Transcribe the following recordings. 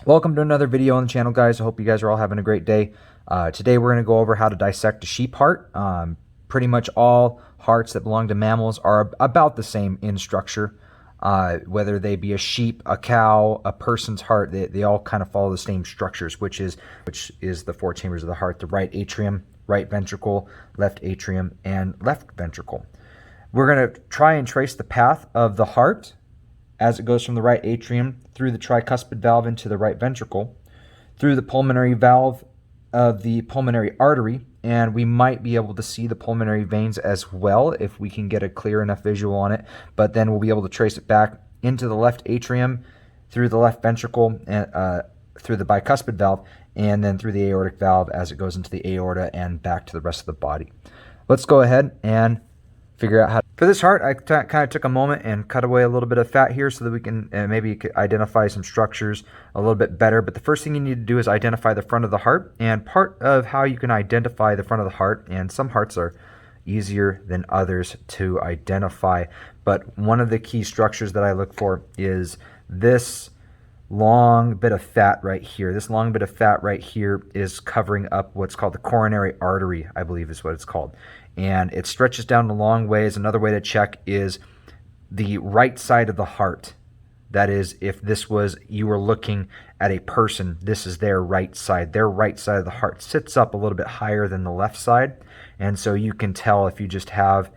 Welcome to another video on the channel, guys. I hope you guys are all having a great day. Today we're going to go over how to dissect a sheep heart. Pretty much all hearts that belong to mammals are about the same in structure. Whether they be a sheep, a cow, a person's heart, they all kind of follow the same structures, which is the four chambers of the heart: the right atrium, right ventricle, left atrium, and left ventricle. We're going to try and trace the path of the heart as it goes from the right atrium through the tricuspid valve into the right ventricle, through the pulmonary valve of the pulmonary artery, and we might be able to see the pulmonary veins as well if we can get a clear enough visual on it, but then we'll be able to trace it back into the left atrium, through the left ventricle, through the bicuspid valve, and then through the aortic valve as it goes into the aorta and back to the rest of the body. Let's go ahead and figure out how. For this heart, I kind of took a moment and cut away a little bit of fat here so that we can maybe identify some structures a little bit better. But the first thing you need to do is identify the front of the heart. And part of how you can identify the front of the heart, and some hearts are easier than others to identify, but one of the key structures that I look for is this long bit of fat right here. This long bit of fat right here is covering up what's called the coronary artery, I believe is what it's called. And it stretches down a long ways. Another way to check is the right side of the heart. That is, if this was, you were looking at a person, this is their right side. Their right side of the heart sits up a little bit higher than the left side. And so you can tell if you just have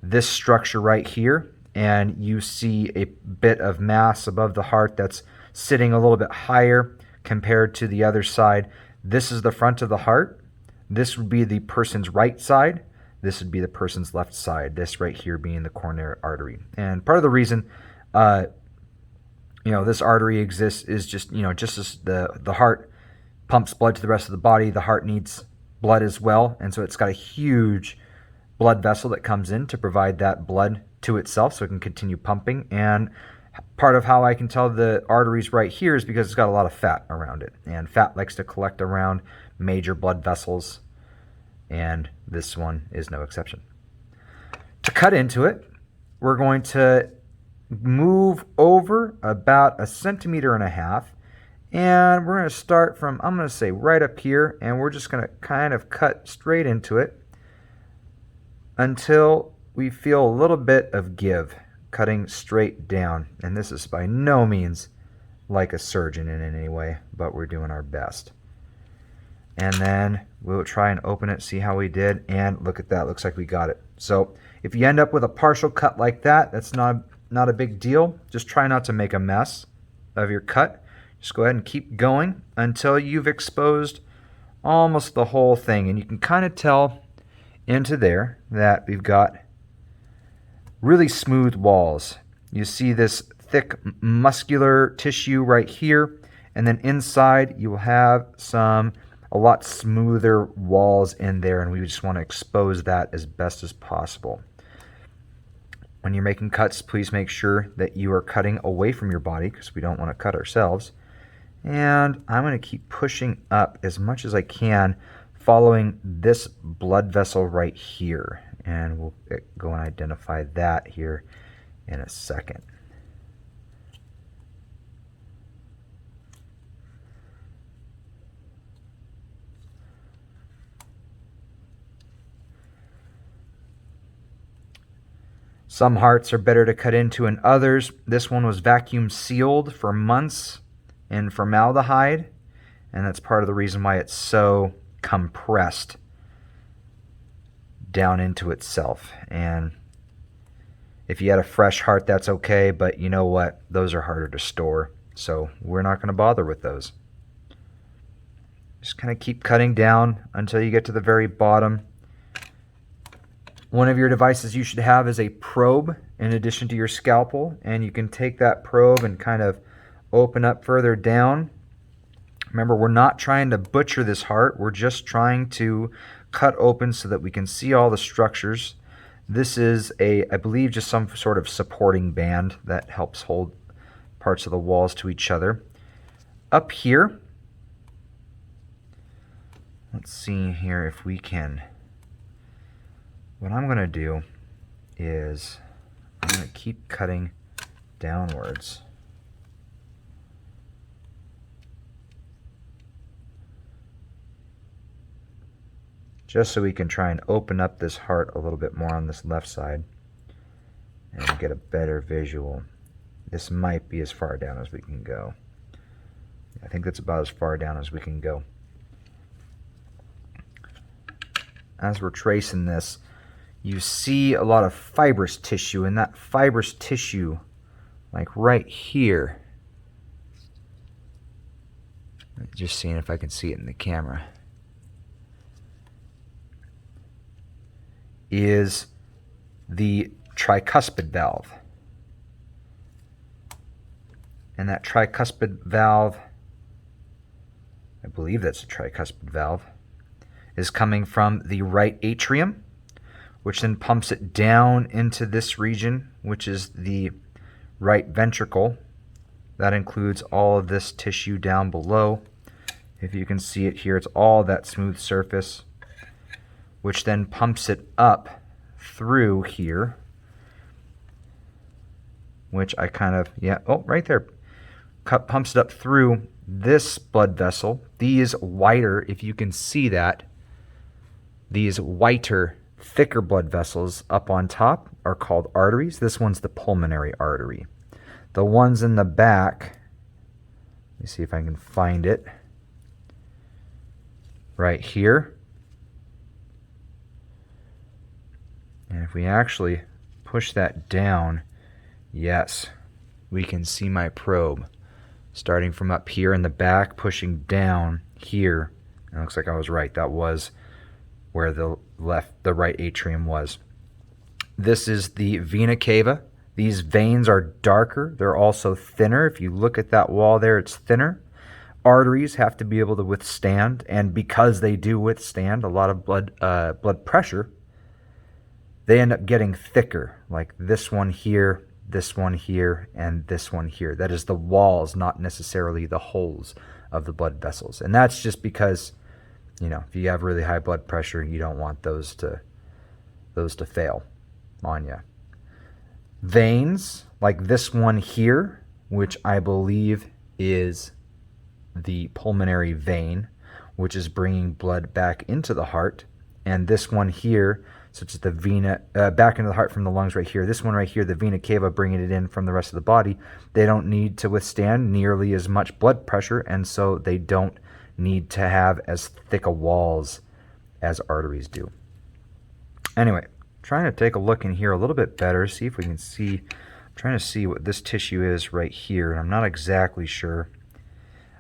this structure right here and you see a bit of mass above the heart that's sitting a little bit higher compared to the other side. This is the front of the heart. This would be the person's right side. This would be the person's left side. This right here being the coronary artery. And part of the reason, this artery exists is just as the heart pumps blood to the rest of the body, the heart needs blood as well. And so it's got a huge blood vessel that comes in to provide that blood to itself so it can continue pumping. And part of how I can tell the artery's right here is because it's got a lot of fat around it. And fat likes to collect around major blood vessels, and this one is no exception. To cut into it, we're going to move over about 1.5 centimeters, and we're going to start from, I'm going to say right up here, and we're just going to kind of cut straight into it until we feel a little bit of give, cutting straight down. And this is by no means like a surgeon in any way, but we're doing our best. And then we'll try and open it, see how we did, and look at that, looks like we got it. So if you end up with a partial cut like that, that's not a big deal. Just try not to make a mess of your cut. Just go ahead and keep going until you've exposed almost the whole thing. And you can kind of tell into there that we've got really smooth walls. You see this thick muscular tissue right here, and then inside you will have a lot smoother walls in there, and we just want to expose that as best as possible. When you're making cuts, please make sure that you are cutting away from your body because we don't want to cut ourselves. And I'm going to keep pushing up as much as I can, following this blood vessel right here. And we'll go and identify that here in a second. Some hearts are better to cut into than others. This one was vacuum sealed for months in formaldehyde, and that's part of the reason why it's so compressed down into itself. And if you had a fresh heart, that's okay, but you know what? Those are harder to store, so we're not going to bother with those. Just kind of keep cutting down until you get to the very bottom. One of your devices you should have is a probe in addition to your scalpel, and you can take that probe and kind of open up further down. Remember, we're not trying to butcher this heart. We're just trying to cut open so that we can see all the structures. This is I believe, just some sort of supporting band that helps hold parts of the walls to each other. Up here, let's see here if we can. What I'm going to do is I'm going to keep cutting downwards just so we can try and open up this heart a little bit more on this left side and get a better visual. This might be as far down as we can go. I think that's about as far down as we can go. As we're tracing this, you see a lot of fibrous tissue, and that fibrous tissue, like right here, just seeing if I can see it in the camera, is the tricuspid valve. And that tricuspid valve, I believe that's a tricuspid valve, is coming from the right atrium, which then pumps it down into this region, which is the right ventricle. That includes all of this tissue down below. If you can see it here, it's all that smooth surface, which then pumps it up through here, which I kind of, yeah, oh, right there. Pumps it up through this blood vessel. These whiter, if you can see that, these whiter, thicker blood vessels up on top are called arteries. This one's the pulmonary artery. The ones in the back, let me see if I can find it, right here. And if we actually push that down, yes, we can see my probe starting from up here in the back, pushing down here. It looks like I was right. That was where the right atrium was. This is the vena cava. These veins are darker. They're also thinner. If you look at that wall there, it's thinner. Arteries have to be able to withstand, and because they do withstand a lot of blood pressure, they end up getting thicker, like this one here, and this one here. That is the walls, not necessarily the holes of the blood vessels. And that's just because, you know, if you have really high blood pressure, you don't want those to fail on you. Veins, like this one here, which I believe is the pulmonary vein, which is bringing blood back into the heart, and this one here, such as the vena, back into the heart from the lungs right here. This one right here, the vena cava, bringing it in from the rest of the body. They don't need to withstand nearly as much blood pressure, and so they don't need to have as thick a walls as arteries do. Anyway, trying to take a look in here a little bit better, see if we can see. I'm trying to see what this tissue is right here, and I'm not exactly sure.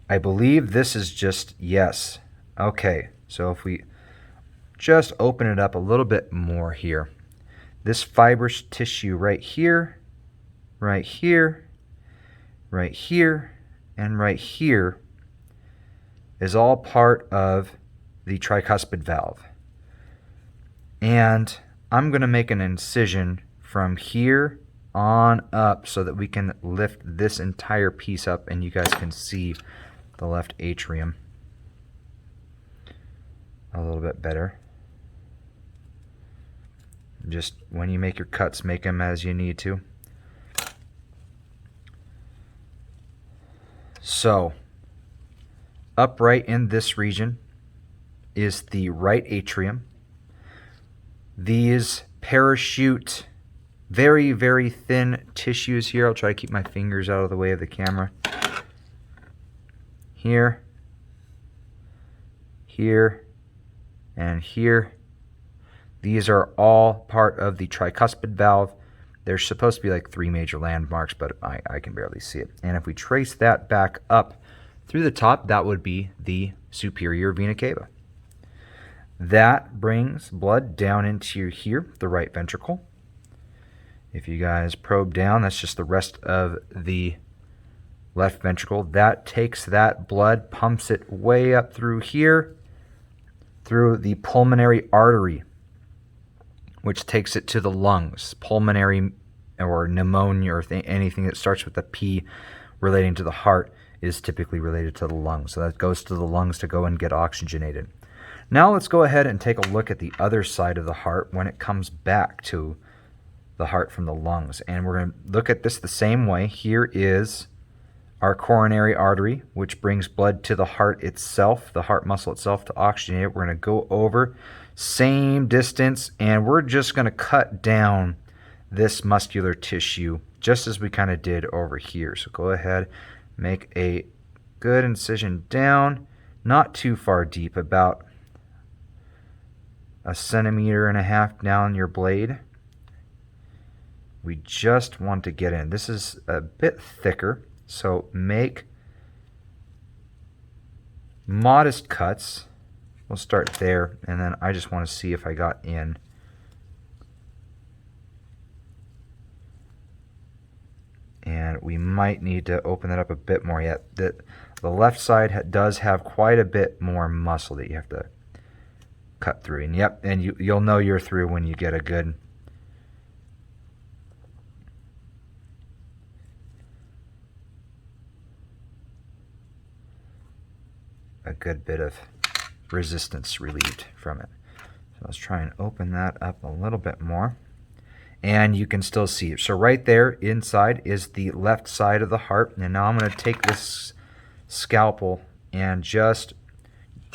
I believe this is just, yes. Okay, so if we just open it up a little bit more here. This fibrous tissue right here, right here, right here, and right here is all part of the tricuspid valve. And I'm going to make an incision from here on up so that we can lift this entire piece up and you guys can see the left atrium a little bit better. Just when you make your cuts, make them as you need to. So, upright in this region is the right atrium. These parachute very, very thin tissues here. I'll try to keep my fingers out of the way of the camera. Here, here, and here. These are all part of the tricuspid valve. There's supposed to be like 3 major landmarks, but I can barely see it. And if we trace that back up through the top, that would be the superior vena cava. That brings blood down into here, the right ventricle. If you guys probe down, that's just the rest of the left ventricle. That takes that blood, pumps it way up through here, through the pulmonary artery, which takes it to the lungs. Pulmonary or pneumonia or anything that starts with a P relating to the heart is typically related to the lungs. So that goes to the lungs to go and get oxygenated. Now let's go ahead and take a look at the other side of the heart when it comes back to the heart from the lungs. And we're going to look at this the same way. Here is our coronary artery, which brings blood to the heart itself, the heart muscle itself, to oxygenate it. We're going to go over Same distance, and we're just going to cut down this muscular tissue just as we kind of did over here. So go ahead, make a good incision down, not too far deep, about 1.5 centimeters down your blade. We just want to get in. This is a bit thicker, so make modest cuts. We'll start there, and then I just want to see if I got in. And we might need to open it up a bit more yet. The left side does have quite a bit more muscle that you have to cut through. And yep, and you'll know you're through when you get a good bit of resistance relieved from it. So let's try and open that up a little bit more. And you can still see it. So right there inside is the left side of the heart. And now I'm going to take this scalpel and just,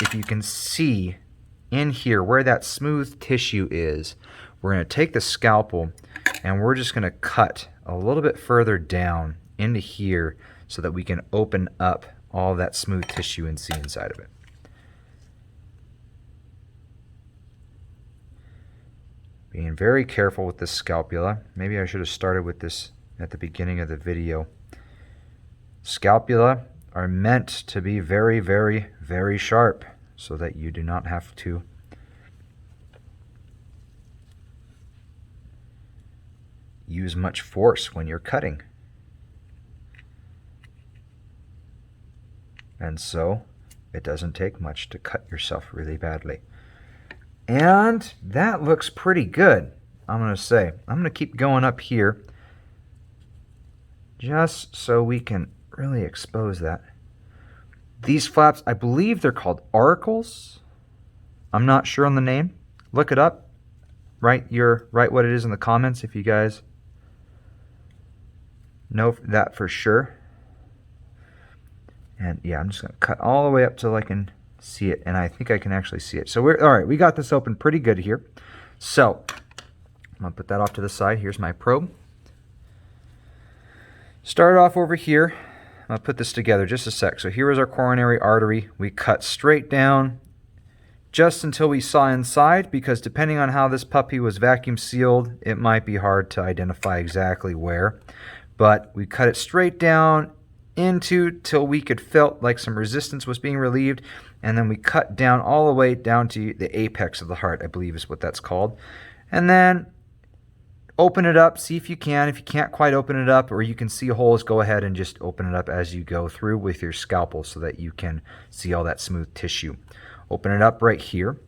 if you can see in here where that smooth tissue is, we're going to take the scalpel and we're just going to cut a little bit further down into here so that we can open up all that smooth tissue and see inside of it. Being very careful with this scapula. Maybe I should have started with this at the beginning of the video. Scapula are meant to be very, very, very sharp so that you do not have to use much force when you're cutting. And so it doesn't take much to cut yourself really badly. And that looks pretty good, I'm going to say. I'm going to keep going up here just so we can really expose that. These flaps, I believe they're called auricles. I'm not sure on the name. Look it up. Write what it is in the comments if you guys know that for sure. And yeah, I'm just going to cut all the way up till I can see it, and I think I can actually see it. So we're all right. We got this open pretty good here. So I'm going to put that off to the side. Here's my probe. Start off over here. I'll put this together just a sec. So here is our coronary artery. We cut straight down just until we saw inside, because depending on how this puppy was vacuum sealed, it might be hard to identify exactly where. But we cut it straight down into till we could felt like some resistance was being relieved, and then we cut down all the way down to the apex of the heart, I believe is what that's called. And then open it up, see if you can. If you can't quite open it up, or you can see holes, go ahead and just open it up as you go through with your scalpel so that you can see all that smooth tissue. Open it up right here.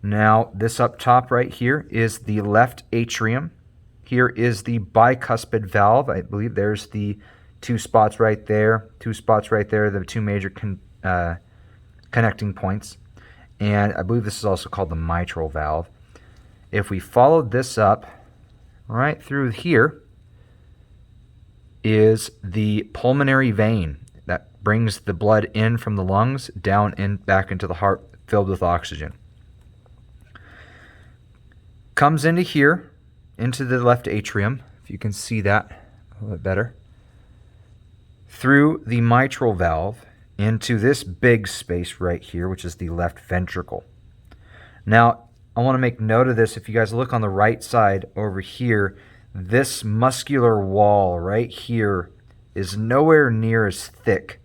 Now this up top right here is the left atrium. Here is the bicuspid valve. I believe there's the two spots right there, the two major connecting points. And I believe this is also called the mitral valve. If we followed this up, right through here is the pulmonary vein that brings the blood in from the lungs down and back into the heart filled with oxygen. Comes into here, into the left atrium, if you can see that a little bit better, through the mitral valve into this big space right here, which is the left ventricle. Now, I want to make note of this. If you guys look on the right side over here, this muscular wall right here is nowhere near as thick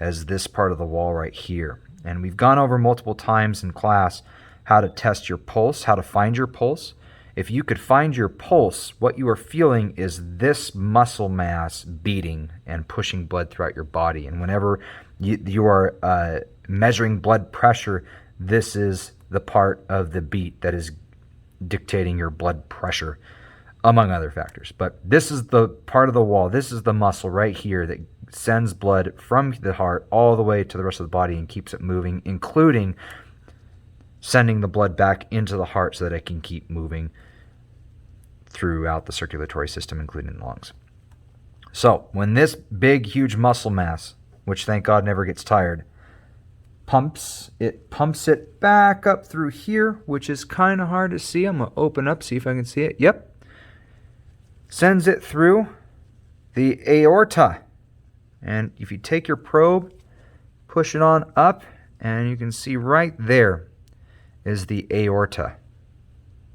as this part of the wall right here. And we've gone over multiple times in class how to test your pulse, how to find your pulse. If you could find your pulse, what you are feeling is this muscle mass beating and pushing blood throughout your body. And whenever you are measuring blood pressure, this is the part of the beat that is dictating your blood pressure, among other factors. But this is the part of the wall, this is the muscle right here that sends blood from the heart all the way to the rest of the body and keeps it moving, including sending the blood back into the heart so that it can keep moving throughout the circulatory system, including the lungs. So when this big, huge muscle mass, which thank God never gets tired, pumps it back up through here, which is kind of hard to see. I'm going to open up, see if I can see it. Yep. Sends it through the aorta. And if you take your probe, push it on up, and you can see right there is the aorta.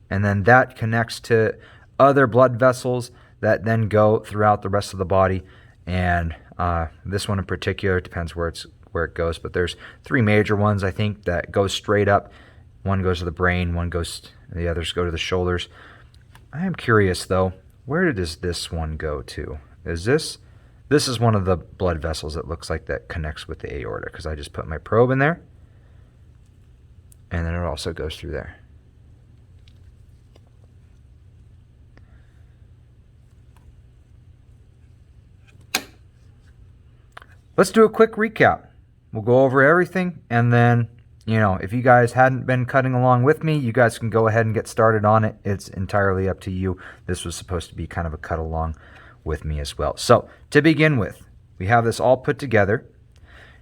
And then that connects to other blood vessels that then go throughout the rest of the body. And this one in particular, it depends where it goes, but there's 3 major ones, I think, that go straight up. One goes to the brain, the others go to the shoulders. I am curious though, where does this one go to? This is one of the blood vessels that looks like that connects with the aorta, because I just put my probe in there, and then it also goes through there. Let's do a quick recap. We'll go over everything, and then, if you guys hadn't been cutting along with me, you guys can go ahead and get started on it. It's entirely up to you. This was supposed to be kind of a cut along with me as well. So, to begin with, we have this all put together.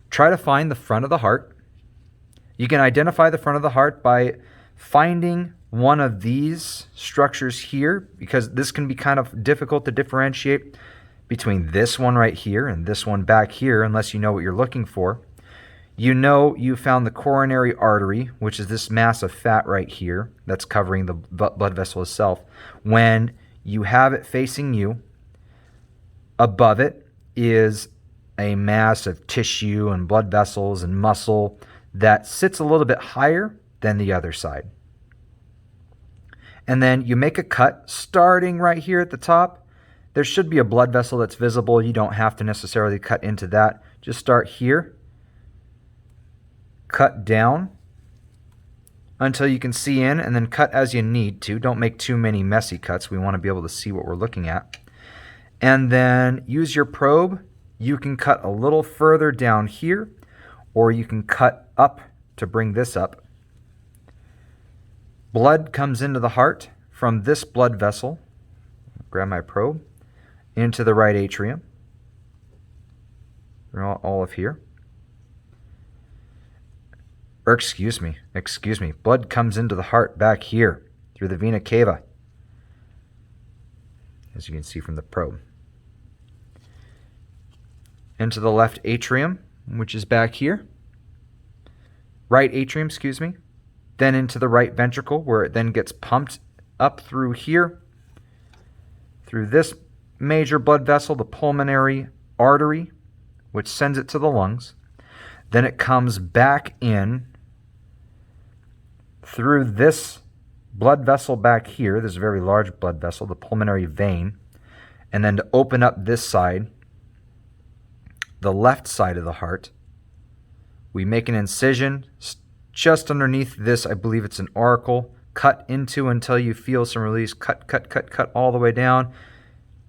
Try to find the front of the heart. You can identify the front of the heart by finding one of these structures here, because this can be kind of difficult to differentiate between this one right here and this one back here, unless you know what you're looking for. You found the coronary artery, which is this mass of fat right here that's covering the blood vessel itself. When you have it facing you, above it is a mass of tissue and blood vessels and muscle that sits a little bit higher than the other side. And then you make a cut starting right here at the top. There should be a blood vessel that's visible. You don't have to necessarily cut into that. Just start here. Cut down until you can see in, and then cut as you need to. Don't make too many messy cuts. We want to be able to see what we're looking at. And then use your probe. You can cut a little further down here, or you can cut up to bring this up. Blood comes into the heart from this blood vessel. Grab my probe. Into the right atrium. All of here. Or excuse me. Blood comes into the heart back here through the vena cava, as you can see from the probe. Into the left atrium, which is back here. Right atrium, excuse me. Then into the right ventricle, where it then gets pumped up through here, through this major blood vessel, the pulmonary artery, which sends it to the lungs. Then it comes back in through this blood vessel back here. This is a very large blood vessel, the pulmonary vein. And then to open up this side, the left side of the heart, we make an incision just underneath this. I believe it's an auricle. Cut into until you feel some release. Cut all the way down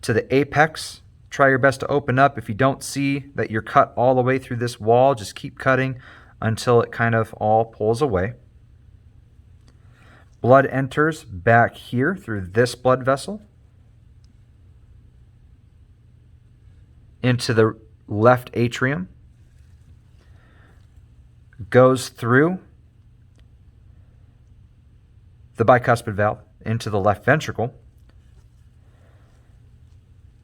to the apex. Try your best to open up. If you don't see that you're cut all the way through this wall, just keep cutting until it kind of all pulls away. Blood enters back here through this blood vessel into the left atrium, goes through the bicuspid valve into the left ventricle.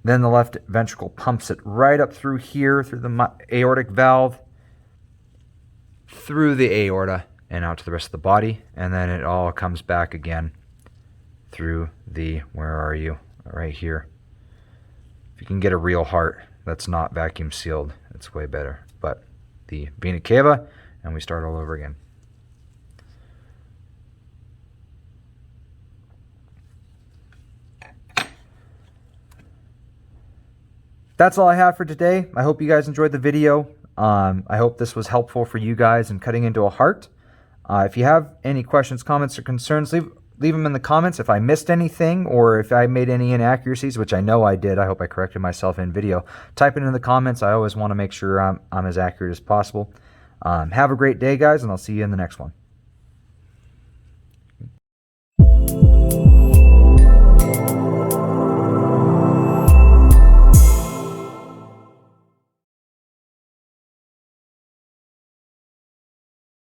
Then the left ventricle pumps it right up through here, through the aortic valve, through the aorta, and out to the rest of the body. And then it all comes back again through the, where are you? Right here. If you can get a real heart that's not vacuum sealed, it's way better. But the vena cava, and we start all over again. That's all I have for today. I hope you guys enjoyed the video. I hope this was helpful for you guys in cutting into a heart. If you have any questions, comments, or concerns, leave them in the comments. If I missed anything or if I made any inaccuracies, which I know I did, I hope I corrected myself in video, type it in the comments. I always want to make sure I'm as accurate as possible. Have a great day, guys, and I'll see you in the next one.